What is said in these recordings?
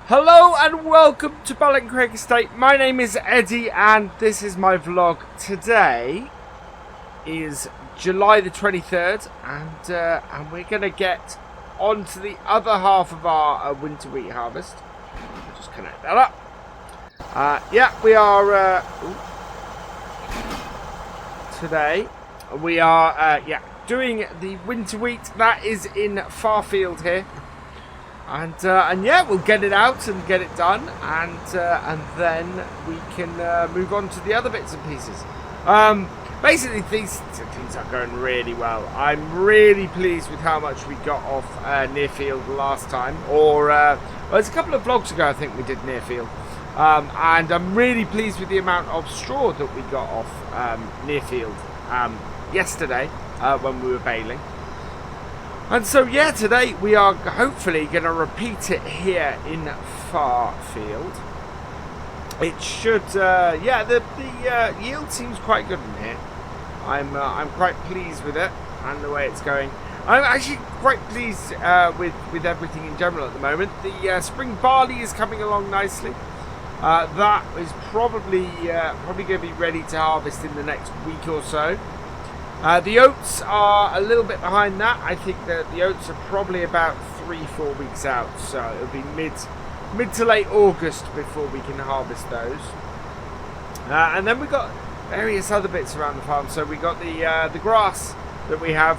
Hello and welcome to BallinCraig Estate. My name is Eddie and this is my vlog. Today is July the 23rd and we're going to get on to the other half of our winter wheat harvest. I'll just connect that up. We are today we are doing the winter wheat. That is in Farfield here. And yeah, we'll get it out and get it done, and then we can move on to the other bits and pieces. Basically, things are going really well. I'm really pleased with how much we got off near field last time, well, it's a couple of vlogs ago I think we did near field, and I'm really pleased with the amount of straw that we got off near field yesterday when we were baling. And so, yeah, today we are hopefully going to repeat it here in Farfield. It should, the yield seems quite good in here. I'm quite pleased with it and the way it's going. I'm actually quite pleased with everything in general at the moment. The spring barley is coming along nicely. That is probably going to be ready to harvest in the next week or so. The oats are a little bit behind that. I think that the oats are probably about 3-4 weeks out, so it'll be mid to late August before we can harvest those. And then we've got various other bits around the farm. So we got the grass that we have.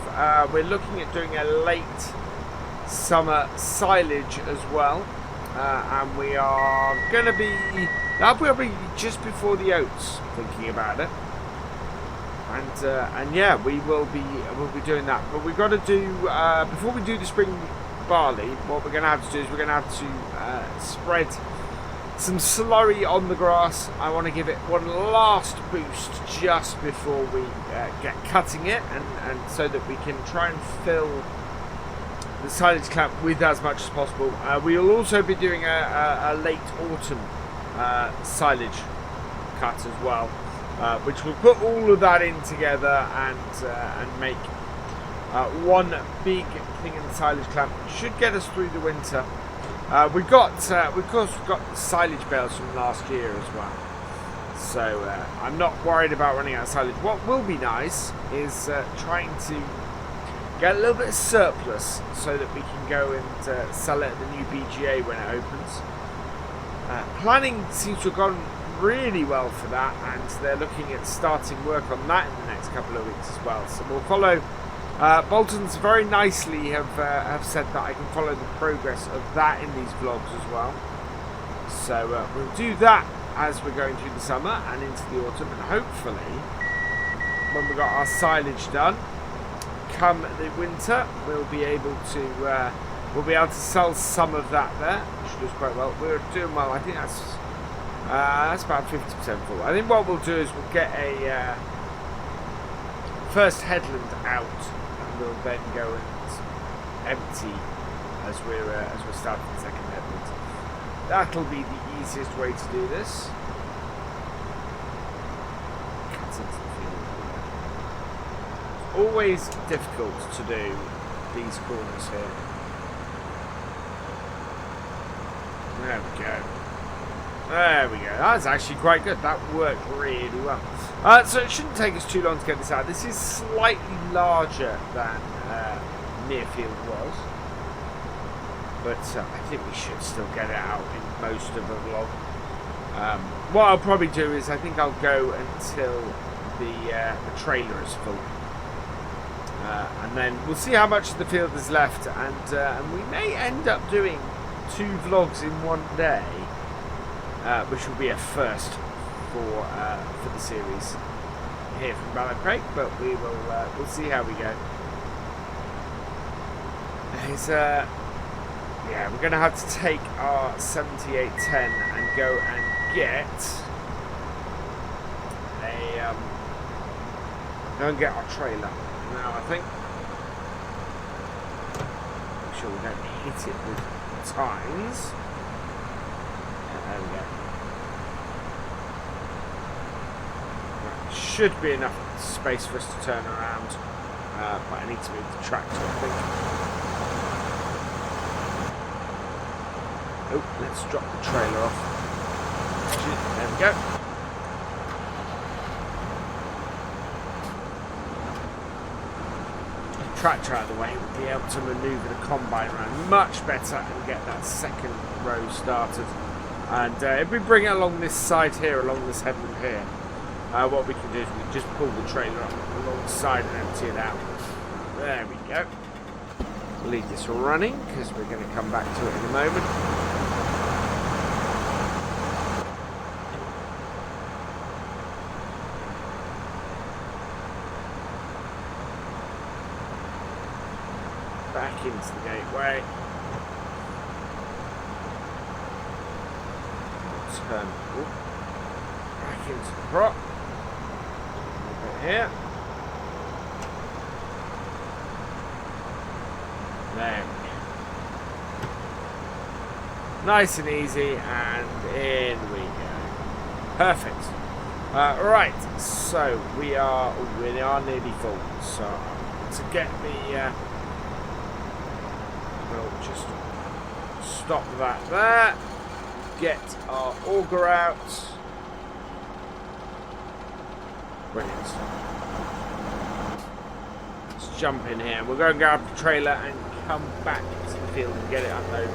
We're looking at doing a late summer silage as well, and we are going to be that'll be just before the oats. Thinking about it. And yeah, we'll be doing that. But we've got to do before we do the spring barley. What we're going to have to do is we're going to have to spread some slurry on the grass. I want to give it one last boost just before we get cutting it, and so that we can try and fill the silage clamp with as much as possible. We'll also be doing a late autumn silage cut as well. Which will put all of that in together and make one big thing in the silage clamp. Should get us through the winter. We've got the silage bales from last year as well, so I'm not worried about running out of silage. What will be nice is trying to get a little bit of surplus so that we can go and sell it at the new BGA when it opens. Planning seems to have gone really well for that, and they're looking at starting work on that in the next couple of weeks as well. So we'll follow. Bolton's very nicely have said that I can follow the progress of that in these vlogs as well. So we'll do that as we're going through the summer and into the autumn, and hopefully when we've got our silage done, come the winter, we'll be able to sell some of that there, which does quite well. We're doing well. I think that's about 50% full. I think what we'll do is we'll get a first headland out, and we'll then go and empty as we're starting the second headland. That'll be the easiest way to do this. Cut into the field. It's always difficult to do these corners here. There we go. There we go. That's actually quite good. That worked really well. So it shouldn't take us too long to get this out. This is slightly larger than near field was, but I think we should still get it out in most of the vlog. What I'll probably do is I think I'll go until the trailer is full, and then we'll see how much of the field is left, and we may end up doing 2 vlogs in one day. Which will be a first for the series here from BallinCraig, but we'll see how we go. We're going to have to take our 7810 and go and get our trailer now. I think make sure we don't hit it with tines. There we go. That should be enough space for us to turn around, but I need to move the tractor, I think. Oh, let's drop the trailer off. There we go. Tractor out of the way, we'll be able to manoeuvre the combine around much better and get that second row started. And if we bring it along this side here, along this headland here, what we can do is we can just pull the trailer up alongside and empty it out. There we go. Leave this running because we're going to come back to it in a moment. Back into the gateway. Turn back into the prop. A bit here. There we go. Nice and easy, and in we go. Perfect. Right, so we are nearly full. So to get the we'll just stop that there. Get our auger out. Brilliant. Let's jump in here. We'll go and grab the trailer and come back to the field and get it unloaded.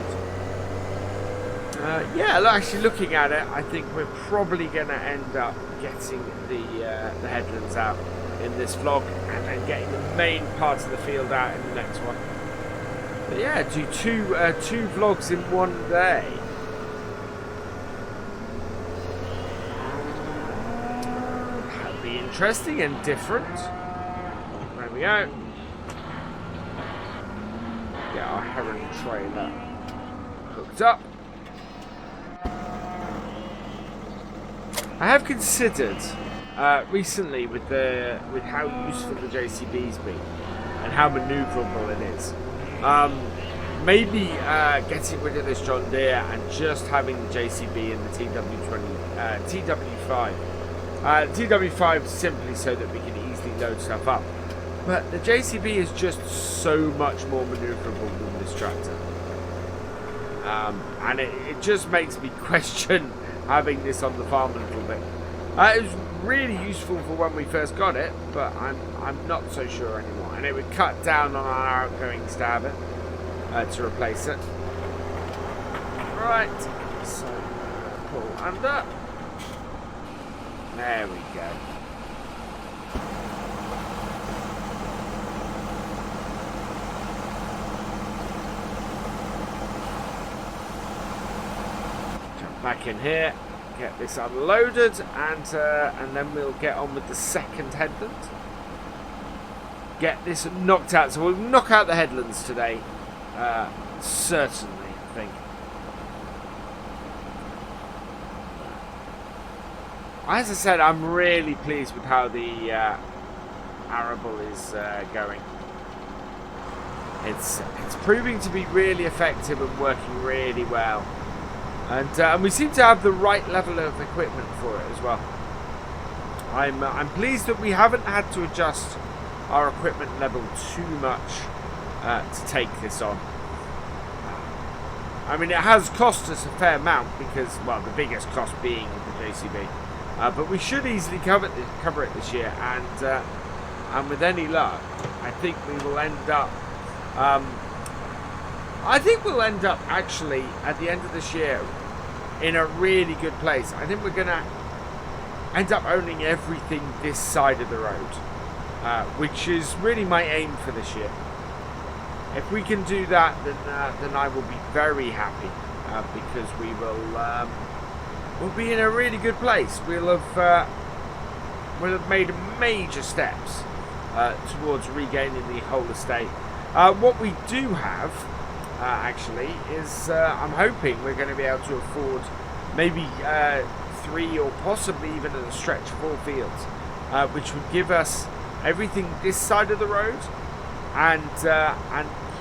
Yeah, actually looking at it, I think we're probably going to end up getting the headlands out in this vlog and then getting the main part of the field out in the next one. But yeah, do two vlogs in one day. That'd be interesting and different. There we go. Get our heron trailer hooked up. I have considered recently with how useful the JCB's been and how manoeuvrable it is. Maybe getting rid of this John Deere and just having the JCB and the TW5. TW5 simply so that we can easily load stuff up. But the JCB is just so much more manoeuvrable than this tractor. And it just makes me question having this on the farm a little bit. It was really useful for when we first got it, but I'm not so sure anymore. And it would cut down on our outgoing stabber to replace it. Right, so pull under. There we go. Jump back in here. Get this unloaded, and then we'll get on with the second headland. Get this knocked out. So we'll knock out the headlands today, certainly, I think. As I said, I'm really pleased with how the arable is going. It's proving to be really effective and working really well. And we seem to have the right level of equipment for it as well. I'm pleased that we haven't had to adjust our equipment level too much to take this on. I mean, it has cost us a fair amount because, well, the biggest cost being the JCB. But we should easily cover it this year, and with any luck, I think we will end up. I think we'll end up actually at the end of this year in a really good place. I think we're going to end up owning everything this side of the road, which is really my aim for this year. If we can do that, then I will be very happy because we'll be in a really good place. We'll have made major steps towards regaining the whole estate. What we do have. Actually, is I'm hoping we're going to be able to afford maybe 3 or possibly even at a stretch 4 fields, which would give us everything this side of the road and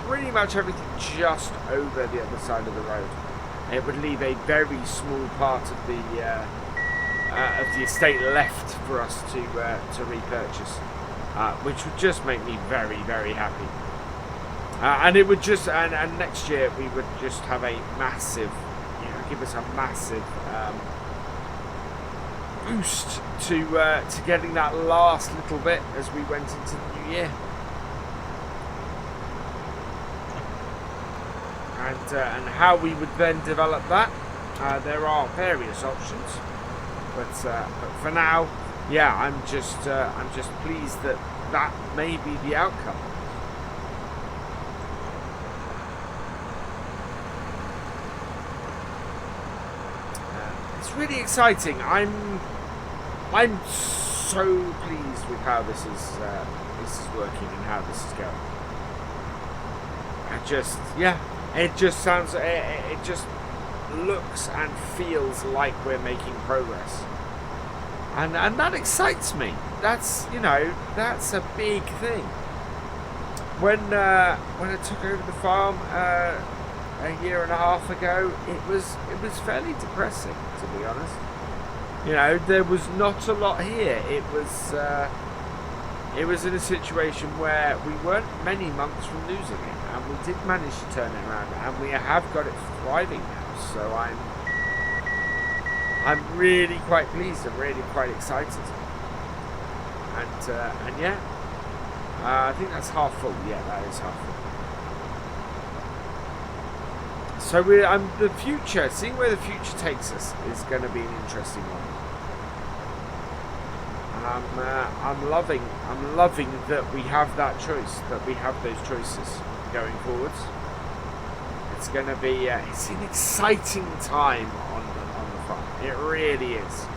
pretty much everything just over the other side of the road. It would leave a very small part of the estate left for us to repurchase, which would just make me very, very happy. And it would just, and next year we would just have a massive give us a massive boost to getting that last little bit as we went into the new year. And how we would then develop that, there are various options, but for now, yeah, I'm just pleased that that may be the outcome. It's really exciting. I'm so pleased with how this is working and how this is going. It just looks and feels like we're making progress, and that excites me. That's a big thing. When I took over the farm a year and a half ago, it was fairly depressing, to be honest. There was not a lot here. It was in a situation where we weren't many months from losing it, and we did manage to turn it around, and we have got it thriving now. So I'm really quite pleased. I'm really quite excited. And yeah, I think that's half full. Yeah, that is half full. So the future, seeing where the future takes us, is going to be an interesting one. I'm loving that we have that choice, that we have those choices going forwards. It's going to be it's an exciting time on the farm. It really is,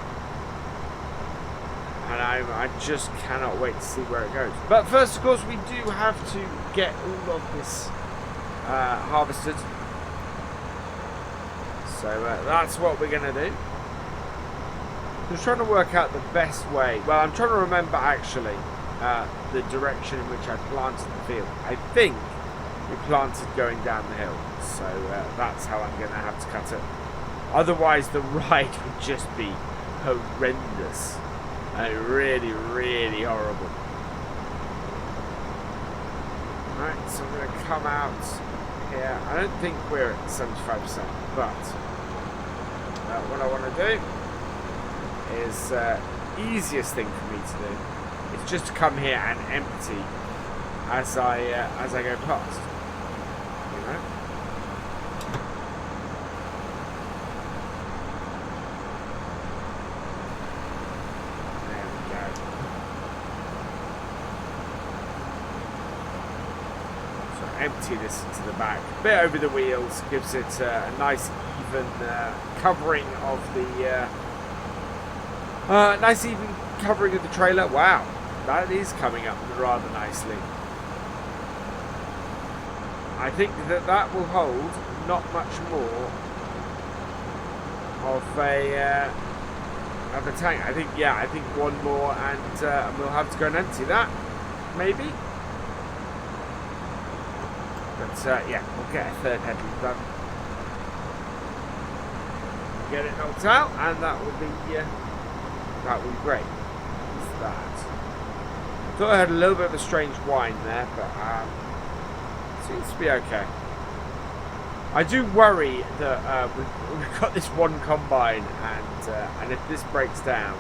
and I just cannot wait to see where it goes. But first, of course, we do have to get all of this harvested. So that's what we're going to do. I'm trying to work out the best way. Well, I'm trying to remember actually the direction in which I planted the field. I think we planted going down the hill, so that's how I'm going to have to cut it. Otherwise, the ride would just be horrendous. Really, really horrible. Right, so I'm going to come out here. I don't think we're at 75%, but what I want to do is easiest thing for me to do is just to come here and empty as I go past. There we go. So empty this into the back, a bit over the wheels, gives it a nice even covering of the. Nice even covering of the trailer. Wow, that is coming up rather nicely. I think that will hold not much more of a tank. I think one more and we'll have to go and empty that, maybe. But yeah, we'll get a third headland done. Get it knocked out, and that will be great. What's that? Thought I had a little bit of a strange whine there, but seems to be okay. I do worry that we've got this one combine, and if this breaks down,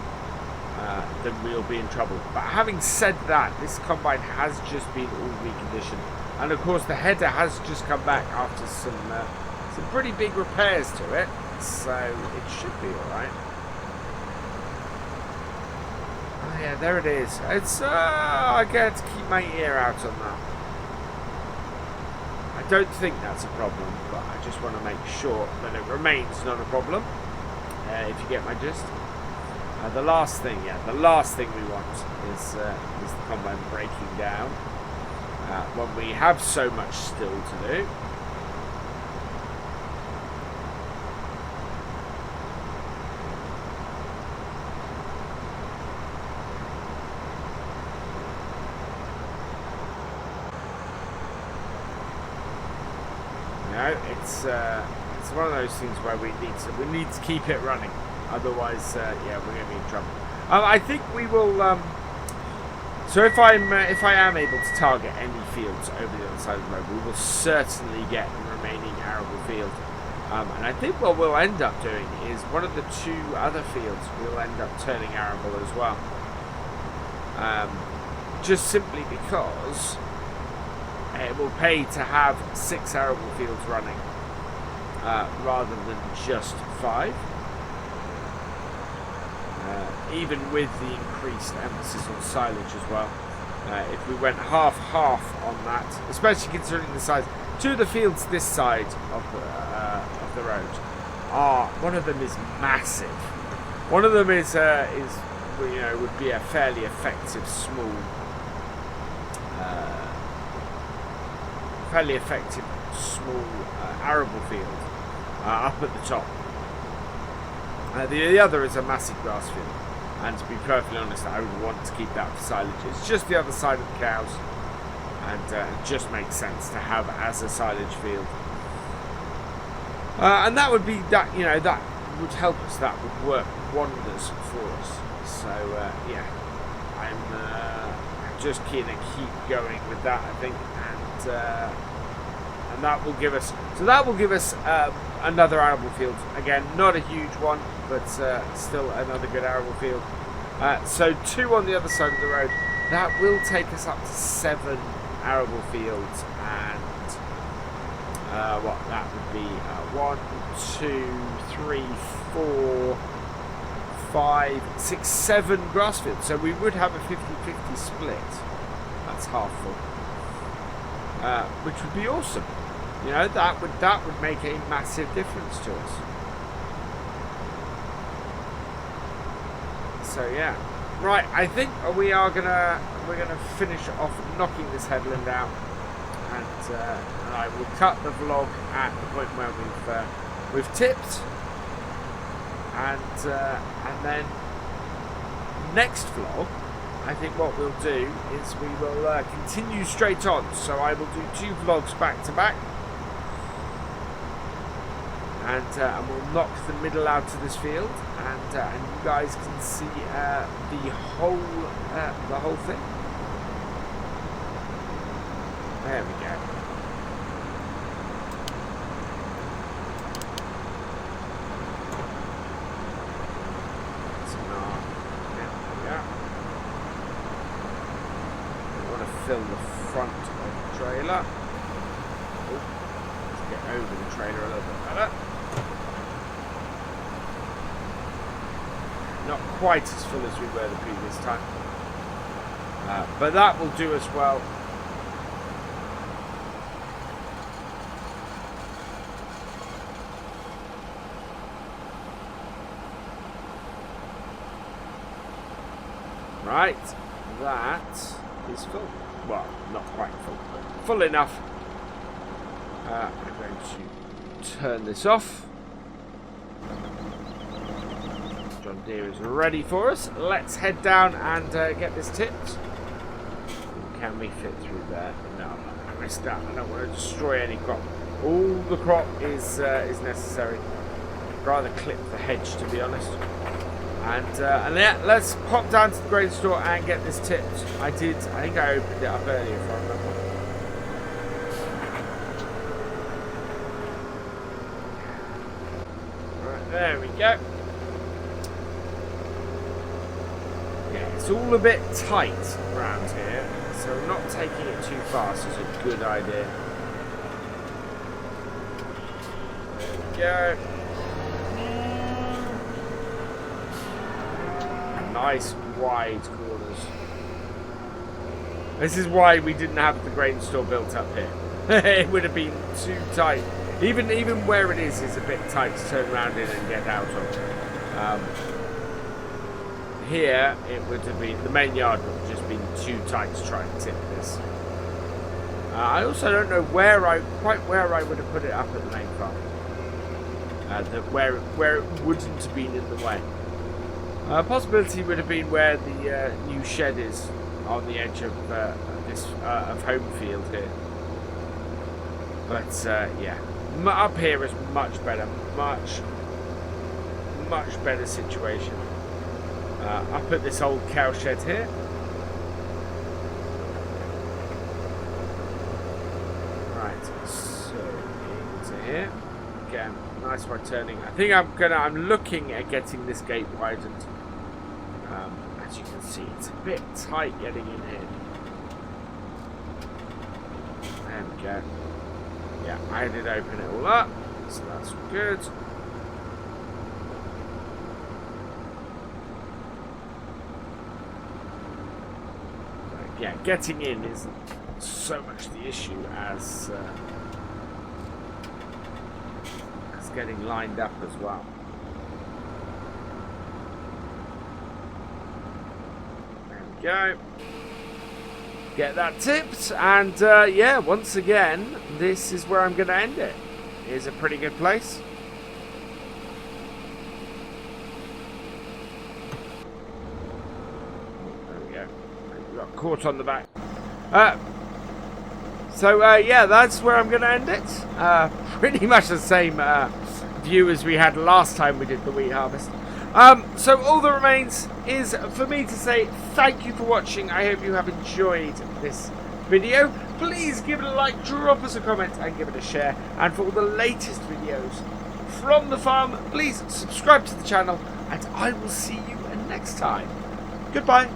then we'll be in trouble. But having said that, this combine has just been all reconditioned, and of course the header has just come back after some pretty big repairs to it, so it should be all right. Yeah, there it is. It's I get to keep my ear out on that. I don't think that's a problem, but I just want to make sure that it remains not a problem. If you get my gist. The last thing we want is the combine breaking down when we have so much still to do. It's one of those things where we need to keep it running, otherwise yeah, we're going to be in trouble. I think we will. So if I am able to target any fields over the other side of the road, we will certainly get the remaining arable field. And I think what we'll end up doing is one of the two other fields we'll end up turning arable as well. Just simply because it will pay to have 6 arable fields running rather than just 5. Even with the increased emphasis on silage as well. If we went half-half on that, especially considering the size. 2 of the fields this side of the road are, one of them is massive. One of them is would be a fairly effective small, arable field up at the top. The other is a massive grass field, and to be perfectly honest, I would want to keep that for silage. It's just the other side of the cows, and it just makes sense to have as a silage field. And that would be that. That would help us. That would work wonders for us. So yeah, I'm just keen to keep going with that, I think, and that will give us. So that will give us another arable field. Again, not a huge one, but still another good arable field. So 2 on the other side of the road. That will take us up to 7 arable fields, and what that would be 1, 2, 3, 4, 5, 6, 7 grass fields. So we would have a 50-50 split. That's half full, which would be awesome. That would make a massive difference to us. So yeah, right. I think we're gonna finish off knocking this headland out, and I will cut the vlog at the point where we've tipped, and then next vlog, I think what we'll do is we will continue straight on. So I will do 2 vlogs back to back. And we'll knock the middle out of this field, and you guys can see the whole thing. There we go. We want to fill the front of the trailer. Let's get over the trailer a little bit better. Not quite as full as we were the previous time, but that will do as well. Right, that is full. Well, not quite full, but full enough. I'm going to turn this off. John Deere is ready for us. Let's head down and get this tipped. Can we fit through there? No, I'm not going to risk that. I don't want to destroy any crop. All the crop is necessary. I'd rather clip the hedge, to be honest. And yeah, let's pop down to the grain store and get this tipped. I think I opened it up earlier, if I remember. Right, there we go. It's all a bit tight around here, so not taking it too fast is a good idea. There we go. Nice wide corners. This is why we didn't have the grain store built up here. It would have been too tight. Even where it is a bit tight to turn around in and get out of. Here, it would have been, the main yard would have just been too tight to try and tip this. I also don't know quite where I would have put it up at the main farm. Where it wouldn't have been in the way. Possibility would have been where the new shed is on the edge of this of home field here. But yeah, up here is much better, much better situation. Up at this old cow shed here. Right, so into here. again. Nice right turning. I think I'm looking at getting this gate widened. As you can see, it's a bit tight getting in here. There we go. Yeah, I did open it all up, so that's good. Yeah, getting in isn't so much the issue as getting lined up as well. There we go. Get that tipped, and yeah, once again, this is where I'm going to end it. It's a pretty good place. There we go. We got caught on the back. So yeah, that's where I'm going to end it. Pretty much the same view as we had last time we did the wheat harvest. So all that remains is for me to say thank you for watching. I hope you have enjoyed this video. Please give it a like, drop us a comment, and give it a share. And for all the latest videos from the farm, please subscribe to the channel, and I will see you next time. Goodbye.